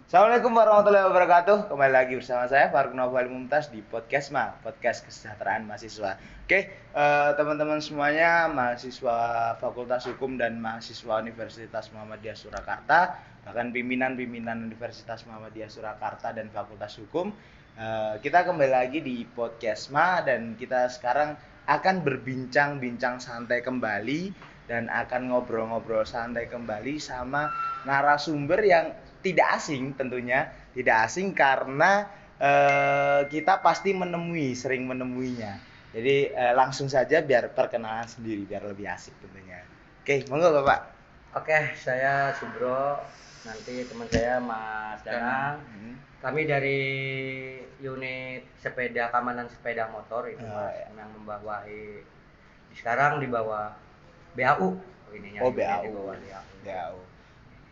Assalamualaikum warahmatullahi wabarakatuh. Kembali lagi bersama saya Faruk Nofal Mumtaz di podcast podcast kesejahteraan mahasiswa. Oke, teman-teman semuanya, mahasiswa Fakultas Hukum dan mahasiswa Universitas Muhammadiyah Surakarta, bahkan pimpinan-pimpinan Universitas Muhammadiyah Surakarta dan Fakultas Hukum, kita kembali lagi di podcast dan kita sekarang akan berbincang-bincang santai kembali dan akan ngobrol-ngobrol santai kembali sama narasumber yang tidak asing tentunya, tidak asing karena kita pasti sering menemuinya. Jadi langsung saja biar perkenalan sendiri biar lebih asik tentunya. Oke, monggo Bapak. Oke, saya Subro, nanti teman saya Mas Danang. Kami dari unit sepeda keamanan sepeda motor itu Mas, yang membawahi sekarang di bawah BAU ininya. BAU. Di bawah BAU.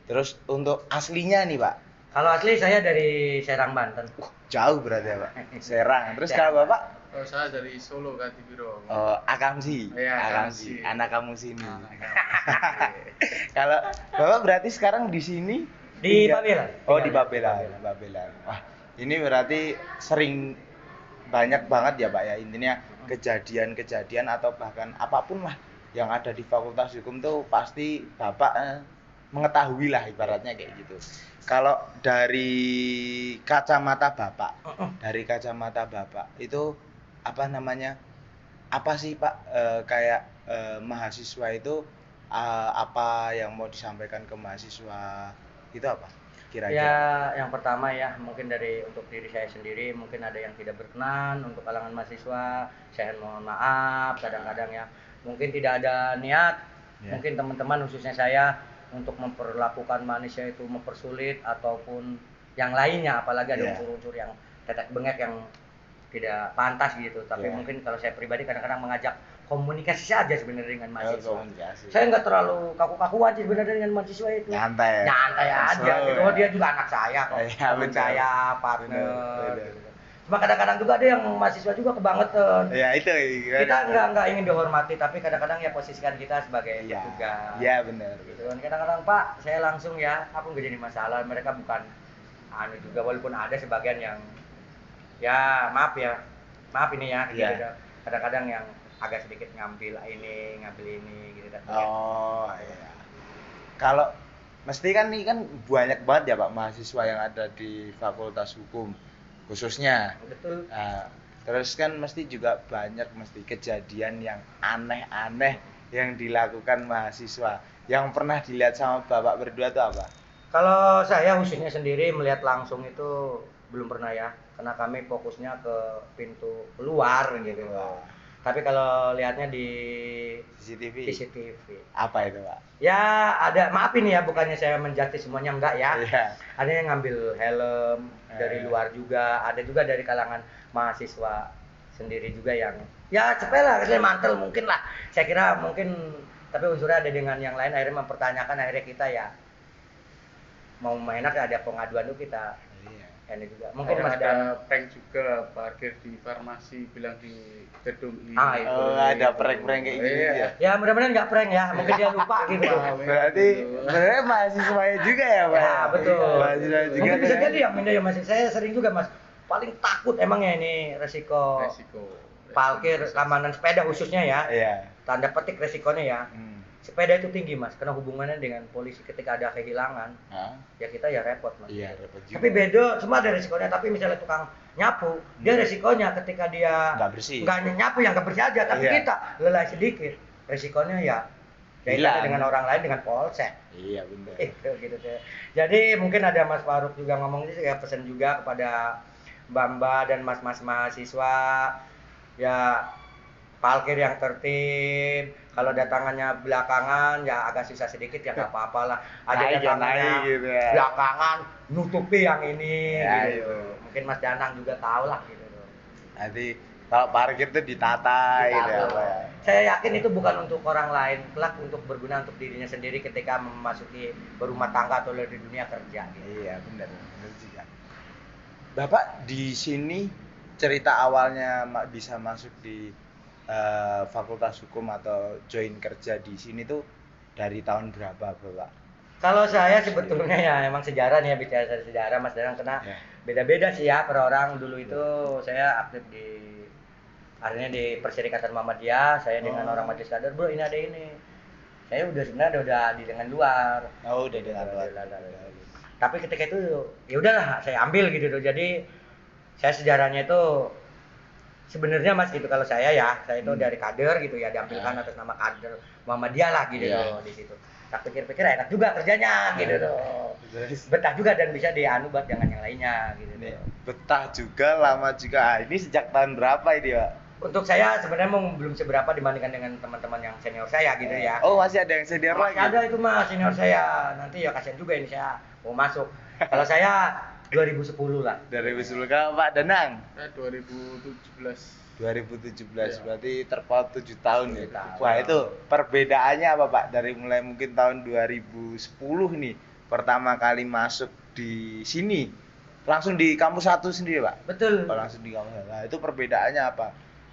Terus untuk aslinya nih Pak? Kalau asli saya dari Serang, Banten. Jauh berarti ya Pak. Serang. Terus kalau Bapak? Saya dari Solo, Gatibiro. Akamsi. Iya, Akamsi. Anak kamu sini. Kalau Bapak berarti sekarang di sini di Babelan. Oh, di Babelan. Wah, ini berarti sering banyak banget ya Pak ya, intinya kejadian-kejadian atau bahkan apapun lah yang ada di Fakultas Hukum tuh pasti Bapak mengetahui lah ibaratnya kayak gitu. Kalau dari kacamata Bapak itu apa namanya? Apa sih Pak kayak mahasiswa itu apa yang mau disampaikan ke mahasiswa itu apa kira-kira? Ya, yang pertama ya mungkin untuk diri saya sendiri mungkin ada yang tidak berkenan untuk kalangan mahasiswa. Saya mohon maaf kadang-kadang ya mungkin tidak ada niat. Mungkin teman-teman khususnya saya untuk memperlakukan manusia itu mempersulit ataupun yang lainnya, apalagi ada unsur-unsur yang tetek bengek yang tidak pantas gitu. Tapi mungkin kalau saya pribadi kadang-kadang mengajak komunikasi saja sebenarnya dengan mahasiswa. Saya nggak terlalu kaku-kakuan sih sebenarnya dengan mahasiswa itu. Nyantai aja gitu. Oh, dia juga anak saya kok. Teman saya, partner. Gitu. Cuma kadang-kadang juga ada yang mahasiswa juga kebangetan. Ya itu. Kita nggak ingin dihormati, tapi kadang-kadang ya posisikan kita sebagai petugas. Iya benar. Gitu. Kadang-kadang Pak, saya langsung ya, aku nggak jadi masalah. Mereka bukan juga, walaupun ada sebagian yang ya maaf ini ya. Kadang-kadang yang agak sedikit ngambil ini gitu kan. Oh iya. Kalau mesti kan ini kan banyak banget ya Pak mahasiswa yang ada di Fakultas Hukum khususnya. Betul. Terus kan mesti juga banyak kejadian yang aneh-aneh yang dilakukan mahasiswa. Yang pernah dilihat sama Bapak berdua itu apa? Kalau saya khususnya sendiri melihat langsung itu belum pernah ya, karena kami fokusnya ke pintu keluar gitu. Tapi kalau lihatnya di CCTV. Apa itu Pak? Ya ada, maaf ini ya, bukannya saya menjati semuanya, enggak ya. Iya. Ada yang ngambil helm dari luar juga, ada juga dari kalangan mahasiswa sendiri juga yang ya sepele, mantel mungkin lah. Saya kira mungkin, tapi unsurnya ada dengan yang lain, akhirnya mempertanyakan, akhirnya kita ya mau enak ada pengaduan tuh kita. Ini juga mungkin ada prank juga, parkir di farmasi bilang di gedung ini. Ada prank-prank kayak gitu ya. Ya mudah-mudahan nggak prank ya, mungkin dia lupa gitu. Berarti sebenarnya mahasiswanya juga ya Pak? Ya betul. Mahasiswa juga. Mungkin bisa jadi yang minta ya Mas. Saya sering juga Mas. Paling takut emangnya ini resiko. Parkir keamanan sepeda khususnya ya. Iya. Tanda petik resikonya ya. Sepeda itu tinggi Mas, karena hubungannya dengan polisi ketika ada kehilangan. Ya kita ya repot Mas. Iya, repot juga. Tapi beda, semua ada resikonya. Tapi misalnya tukang nyapu, dia resikonya ketika dia nggak bersih. Nggak nyapu yang nggak bersih aja, tapi kita lalai sedikit, resikonya ya hilang dengan orang lain dengan polsek. Iya benar. Gitu deh. Jadi mungkin ada Mas Faruk juga ngomong ini, saya pesan juga kepada Mbak dan mas-mas mahasiswa ya, parkir yang tertib. Kalau datangannya belakangan ya agak susah sedikit ya nggak apa-apa lah. Ada datangannya gitu ya. Belakangan nutupi yang ini ya, gitu. Mungkin Mas Danang juga tahu lah gitu. Nanti kalau parkir itu ditata gitu ya. Saya yakin itu bukan untuk orang lain, kelak untuk berguna untuk dirinya sendiri ketika memasuki berumah tangga atau di dunia kerja gitu. Iya benar juga. Bapak di sini cerita awalnya bisa masuk di Fakultas Hukum atau join kerja di sini tuh dari tahun berapa Bapak? Kalau saya sebetulnya ya emang sejarah nih ya, bicara sejarah Mas Danang, karena Ya. beda-beda sih ya per orang. Dulu itu saya aktif akhirnya di Perserikatan Muhammadiyah, saya dengan Oh. orang majelis kader, bro ini ada ini. Saya udah sebenarnya udah di dengan luar. Oh, udah Gitu, dengan luar. Tapi ketika itu ya udahlah saya ambil gitu tuh. Jadi saya sejarahnya itu sebenarnya Mas gitu, kalau saya itu dari kader gitu ya, diambilkan atas nama kader Muhammadiyah lah gitu Iya. tuh di situ. Tak pikir-pikir enak juga kerjanya gitu tuh. Terus Betah juga dan bisa dianu buat jangan yang lainnya gitu ini tuh. betah juga, lama juga. Ah, ini sejak tahun berapa ini, Pak? Untuk saya sebenarnya belum seberapa dibandingkan dengan teman-teman yang senior saya gitu ya. Oh, masih ada yang senior Masih lagi? ada itu Mas senior saya. Nanti ya kasihan juga ini saya mau masuk. Kalau saya 2010 lah. Dari Wisnu Pak Danang. Saya 2017. 2017 Iya. berarti terpaut 7 tahun ya. 7 tahun. Wah, itu perbedaannya apa, Pak? Dari mulai mungkin tahun 2010 nih pertama kali masuk di sini. Langsung di kampus 1 sendiri, Pak? Betul. Oh, langsung di kampus 1. Nah, itu perbedaannya apa?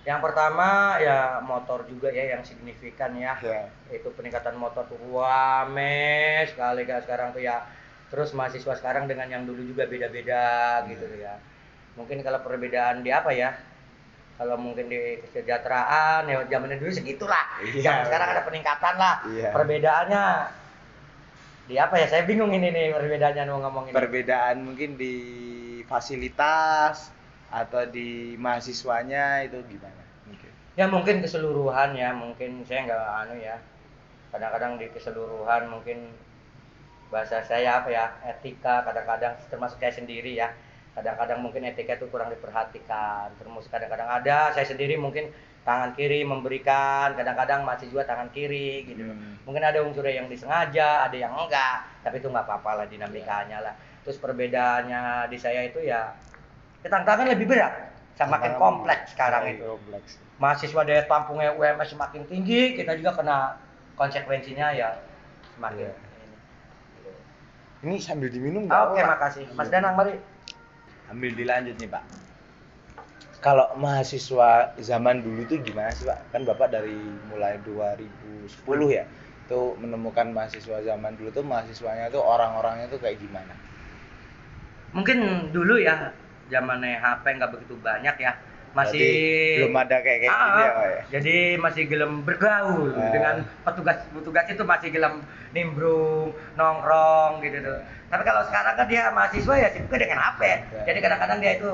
Yang pertama ya motor juga ya yang signifikan ya. Ya. Itu peningkatan motor tuh rame sekali kan sekarang tuh ya. Terus mahasiswa sekarang dengan yang dulu juga beda-beda gitu tuh ya. Mungkin kalau perbedaan di apa ya? Kalau mungkin di kesejahteraan ya zamannya dulu segitulah. Iya. Zaman sekarang ada peningkatan lah. Iya. Perbedaannya di apa ya? Saya bingung ini nih perbedaannya mau ngomongin. Perbedaan mungkin di fasilitas atau di mahasiswanya itu gimana? Mungkin. Ya mungkin keseluruhan ya, mungkin saya nggak anu ya. Kadang-kadang di keseluruhan mungkin bahasa saya apa ya, etika kadang-kadang termasuk saya sendiri ya. Kadang-kadang mungkin etika itu kurang diperhatikan. Terus kadang-kadang ada saya sendiri mungkin tangan kiri memberikan, kadang-kadang mahasiswa tangan kiri gitu. Mungkin ada unsur yang disengaja, ada yang enggak, tapi itu nggak apa-apa lah dinamikanya lah. Terus perbedaannya di saya itu ya tantangan lebih berat, semakin kompleks sekarang itu. Kompleks. Mahasiswa daya tampungnya UMS semakin tinggi, kita juga kena konsekuensinya ya semakin Iya. ini. Ini sambil diminum nggak Oke, apa-apa? makasih. Mas Danang, mari. Ambil dilanjut nih, Pak. Kalau mahasiswa zaman dulu tuh gimana sih, Pak? Kan Bapak dari mulai 2010 ya, tuh menemukan mahasiswa zaman dulu tuh mahasiswanya tuh orang-orangnya tuh kayak gimana? Mungkin dulu ya, zamannya HP nggak begitu banyak ya. Masih Berarti belum ada kayak gini ya, Pak ya? Jadi masih gelem bergaul dengan petugas itu masih gelem nimbrung, nongkrong gitu tuh. Tapi kalau sekarang kan dia mahasiswa ya sibuknya dengan HP. Jadi kadang-kadang dia itu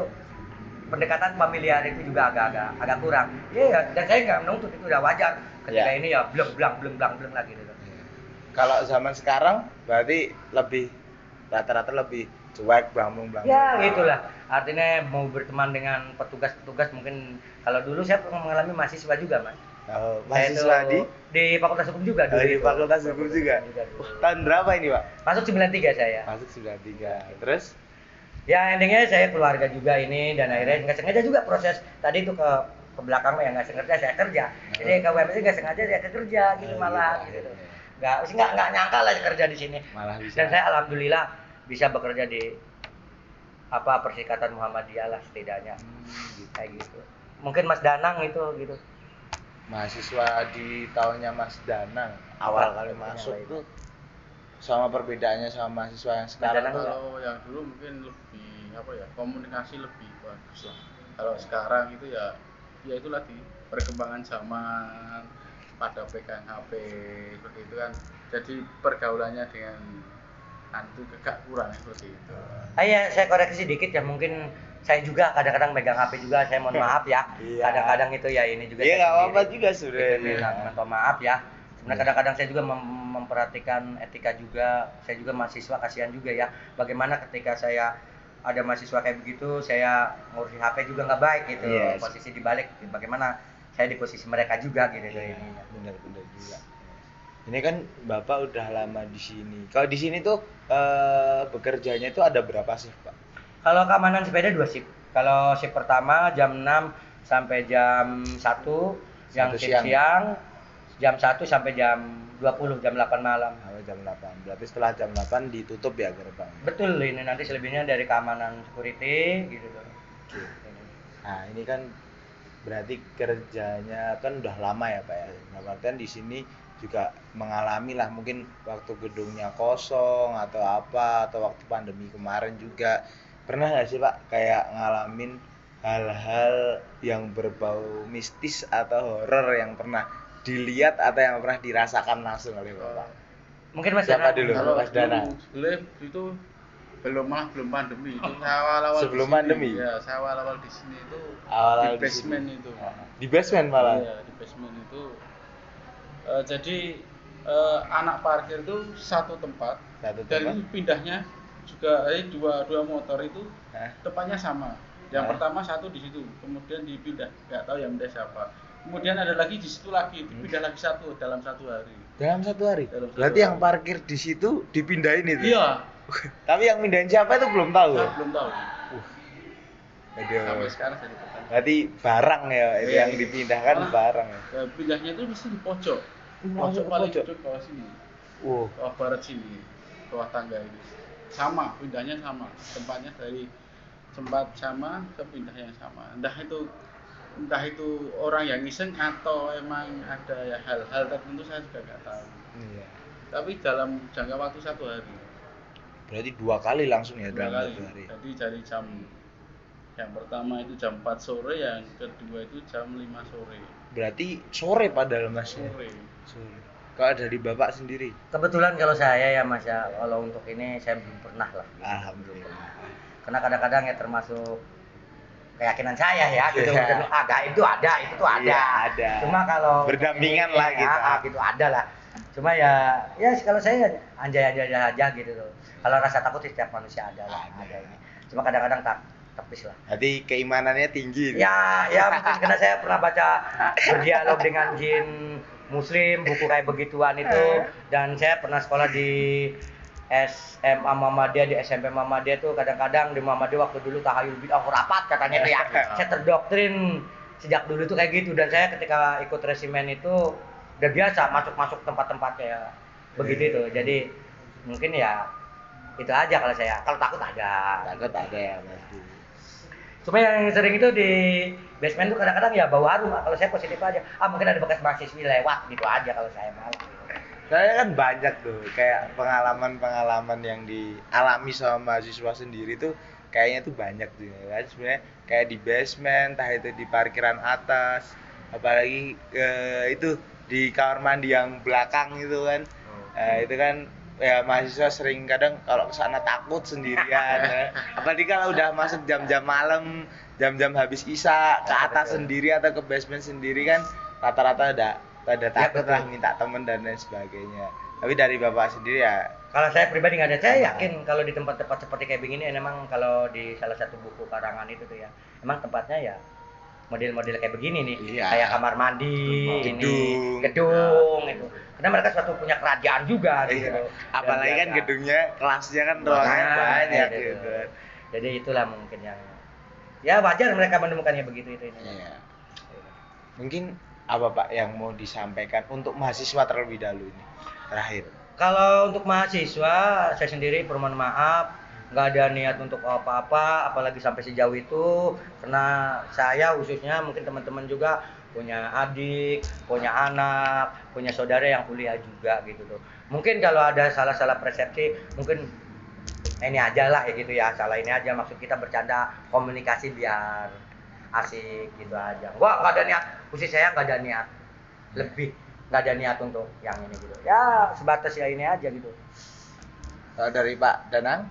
pendekatan familiar itu juga agak kurang. Iya, dan saya nggak menuntut, itu udah wajar. Ketika ini ya bleng lagi gitu. Kalau zaman sekarang berarti rata-rata lebih cuek, blangung. Ya gitulah. Artinya mau berteman dengan petugas-petugas mungkin kalau dulu saya pernah mengalami mahasiswa juga, Mas. Oh, Saya mahasiswa di Fakultas Hukum juga dulu. di itu. Fakultas Hukum juga. dulu. Tahun berapa ini, Pak? Masuk 93 saya. Masuk 93. Terus Ya endingnya saya keluarga juga ini dan akhirnya nggak sengaja juga proses tadi itu ke belakang ya nggak sengaja saya kerja. Jadi ke WMS nggak sengaja saya kerja gitu malah gitu. Nggak nyangka lah kerja di sini. malah bisa. Dan saya alhamdulillah bisa bekerja di Perserikatan Muhammadiyah lah setidaknya. Gitu. Kayak gitu. Mungkin Mas Danang itu gitu. Mahasiswa di tahunnya Mas Danang awal kali masuk tuh sama perbedaannya sama mahasiswa yang sekarang. Danang Kalau yang dulu mungkin lebih apa ya, komunikasi lebih bagus lah. Kalau sekarang itu ya itu lagi perkembangan zaman, pada pegang HP seperti itu kan, jadi pergaulannya dengan itu agak kurang seperti itu. Saya koreksi sedikit ya, mungkin saya juga kadang-kadang megang HP juga, saya mohon maaf ya. Iya. Kadang-kadang itu ya ini juga Iya, saya nggak sendiri. apa-apa juga sebenarnya. Itu minta maaf ya. Sebenarnya kadang-kadang saya juga memperhatikan etika juga. Saya juga mahasiswa, kasihan juga ya. Bagaimana ketika saya ada mahasiswa kayak begitu, saya ngurusin HP juga nggak baik gitu. Yes. Posisi dibalik, bagaimana saya di posisi mereka juga gitu. Iya, Ini. benar-benar juga. Ini kan Bapak udah lama di sini. Kalau di sini tuh bekerjanya itu ada berapa sih, Pak? Kalau keamanan sepeda 2 shift. Kalau shift pertama jam 6 sampai jam 1, yang Satu shift siang jam 1 sampai jam 20, jam 8 malam. Sampai jam 8. Berarti setelah jam 8 ditutup ya gerbang. Betul, ini nanti selebihnya dari keamanan security gitu tuh. Oke. Nah, ini kan berarti kerjanya kan udah lama ya, Pak ya. Nah, artian di sini juga mengalami lah, mungkin waktu gedungnya kosong atau apa, atau waktu pandemi kemarin juga. Pernah nggak sih Pak kayak ngalamin hal-hal yang berbau mistis atau horor yang pernah dilihat atau yang pernah dirasakan langsung oleh Bapak? Mungkin Mas Siapa Danang. dulu? Kalau Mas Dana. sebelum itu belum pandemi itu saya awal-awal Sebelum di sini. pandemi? Ya, saya awal-awal di sini itu Awal-awal di basement itu. Di basement malah. Iya, di basement itu. Jadi anak parkir itu satu tempat. Satu Dan tempat. itu pindahnya juga dua motor itu Hah? tempatnya sama. Yang Hah? pertama satu di situ, kemudian dipindah, nggak tahu yang pindah siapa. Kemudian ada lagi di situ lagi, dipindah lagi satu dalam 1 hari. Dalam 1 hari. Dalam 1 Berarti hari. yang parkir di situ dipindahin itu. Iya, Tapi yang pindahin siapa itu belum tahu. saya belum tahu. Aduh. Sampai sekarang saya bertanya. Berarti barang ya itu Iya, yang iya. dipindahkan Malah, barang ya. Pindahnya itu mesti di pojok. Masuk Pojok ke paling pojok. ujung bawah sini. Wow. Bawah barat sini. Bawah tangga ini. Sama, pindahnya sama. Tempatnya dari tempat sama ke pindah yang sama. Entah itu orang yang iseng atau emang ada ya hal-hal tertentu saya juga nggak tahu. Iya. Tapi dalam jangka waktu 1 hari. Berarti 2 kali langsung ya 2 dalam kali. 1 hari. Jadi dari jam yang pertama itu jam 4 sore, yang kedua itu jam 5 sore. Berarti sore padahal Mas. Ya? Sore. Sore. Kalau dari Bapak sendiri? Kebetulan kalau saya ya Mas ya, kalau untuk ini saya belum pernah lah. Alhamdulillah. Karena kadang-kadang ya termasuk keyakinan saya ya gitu. Iya. Dan agak itu ada, itu tuh ada. Iya, ada. Cuma kalau Berdampingan ini, lah kita. gitu ada lah. Cuma ya kalau saya anjay-anjay aja gitu loh. Kalau rasa takut sih setiap manusia ada lah, ada ini. Cuma kadang-kadang tepis lah. Berarti keimanannya tinggi. Ya mungkin karena saya pernah baca berdialog dengan jin muslim, buku kayak begituan itu, dan saya pernah sekolah di SMA Muhammadiyah, di SMP Muhammadiyah tuh kadang-kadang di Muhammadiyah waktu dulu tahayul bid'ah khurafat katanya tuh ya. Saya terdoktrin sejak dulu tuh kayak gitu, dan saya ketika ikut resimen itu udah biasa masuk tempat-tempat kayak begitu itu. Jadi mungkin ya itu aja kalau saya. Kalau takut ada. Takut ada ya pasti. Cuma yang sering itu di basement tuh kadang-kadang ya bau harum. Kalau saya positif aja. Mungkin ada bekas mahasiswi lewat gitu aja kalau saya malah. Saya kan banyak tuh kayak pengalaman-pengalaman yang dialami sama mahasiswa sendiri tuh kayaknya tuh banyak tuh kan sebenarnya, kayak di basement, entah itu di parkiran atas, apalagi itu di kamar mandi yang belakang itu kan. Itu kan ya mahasiswa sering kadang kalau kesana takut sendirian ya. Apalagi kalau udah masuk jam-jam malam, jam-jam habis isya ke atas sendiri atau ke basement sendiri kan rata-rata ada takut lah, minta temen dan lain sebagainya. Tapi dari Bapak sendiri ya? Kalau saya pribadi nggak ada. Saya yakin kalau di tempat-tempat seperti kayak begini, memang kalau di salah satu buku karangan itu tuh ya, emang tempatnya ya model-model kayak begini nih, Iya. kayak kamar mandi, Gedung. gedung itu. Karena mereka suatu punya kerajaan juga gitu. Iya. Dan Apalagi kan biasa. gedungnya, kelasnya kan ruangnya banyak gitu. Jadi itulah mungkin yang ya wajar mereka menemukannya begitu itu ini. Iya. Mungkin apa Pak yang mau disampaikan untuk mahasiswa terlebih dahulu ini terakhir? Kalau untuk mahasiswa, saya sendiri permohon maaf, nggak ada niat untuk apa-apa, apalagi sampai sejauh itu. Karena saya khususnya, mungkin teman-teman juga punya adik, punya anak, punya saudara yang kuliah juga gitu tuh. Mungkin kalau ada salah-salah persepsi, mungkin ini aja lah ya gitu ya, salah ini aja, maksud kita bercanda, komunikasi biar asik gitu aja. Gua nggak ada niat, khusus saya nggak ada niat lebih, nggak ada niat untuk yang ini gitu. Ya sebatas ya ini aja gitu. Kalau dari Pak Danang?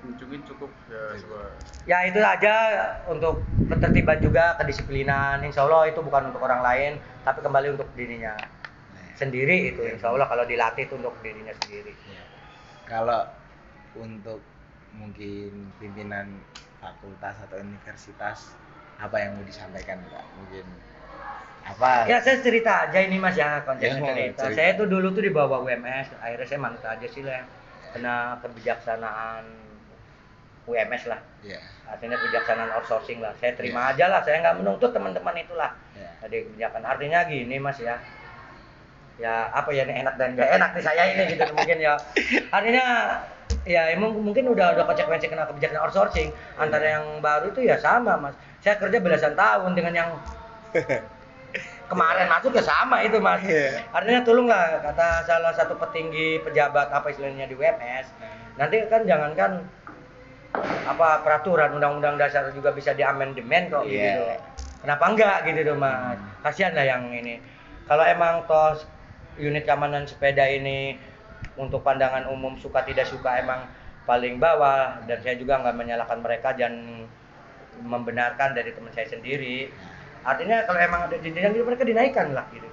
Mungkin cukup ya sebuah. Ya itu aja untuk ketertiban juga, kedisiplinan. Insya Allah itu bukan untuk orang lain, tapi kembali untuk dirinya sendiri itu. Insya Allah kalau dilatih itu untuk dirinya sendiri. Kalau untuk mungkin pimpinan fakultas atau universitas, apa yang mau disampaikan Pak? Mungkin apa? Ya saya cerita aja ini Mas ya, kontennya Ya, cerita. cerita. Saya tuh dulu tuh di bawah UMS, akhirnya saya manut aja sih lah, kena kebijaksanaan UMS lah. Iya. Artinya kebijaksanaan outsourcing lah. Saya terima aja lah, saya nggak menuntut teman-teman itulah. Iya. Jadi kebijakan artinya gini Mas ya. Ya apa ya, ini enak dan nggak enak nih saya ini gitu mungkin ya. Artinya ya mungkin udah konsekuensi kena kebijakan outsourcing. Antara yang baru itu ya sama Mas. Saya kerja belasan tahun dengan yang kemarin masuk ya sama itu mas. Artinya tolonglah kata salah satu petinggi pejabat apa istilahnya di WMS, nanti kan jangankan apa peraturan undang-undang dasar juga bisa diamandemen kok gitu. Kenapa enggak gitu tuh mas? Kasihan lah yang ini. Kalau emang toh unit keamanan sepeda ini untuk pandangan umum suka tidak suka emang paling bawah, dan saya juga nggak menyalahkan mereka dan membenarkan dari teman saya sendiri. Artinya kalau emang ada jenjang gitu mereka dinaikkan lah gitu.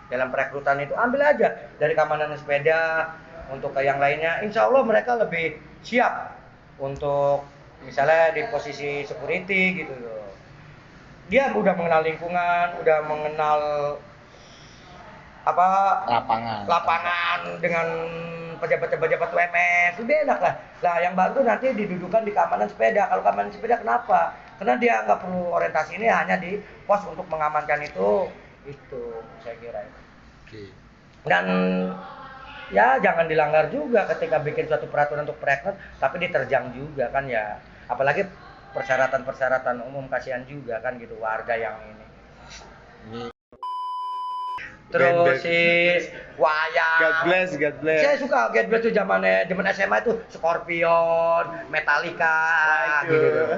Dalam perekrutan itu ambil aja dari keamanan sepeda untuk ke yang lainnya. Insya Allah mereka lebih siap untuk misalnya di posisi security gitu loh. Dia udah mengenal lingkungan, udah mengenal apa lapangan dengan pejabat-pejabat UMS, lebih enak lah. Lah yang bantu nanti didudukan di keamanan sepeda. Kalau keamanan sepeda kenapa? Karena dia nggak perlu orientasi, ini hanya di pos untuk mengamankan itu saya kira. Dan ya jangan dilanggar juga ketika bikin suatu peraturan untuk perekrut, tapi diterjang juga kan ya. Apalagi persyaratan-persyaratan umum, kasihan juga kan gitu warga yang ini. Terus si wayang. God bless. Saya suka God bless tuh zaman SMA itu Scorpion, Metallica gitu.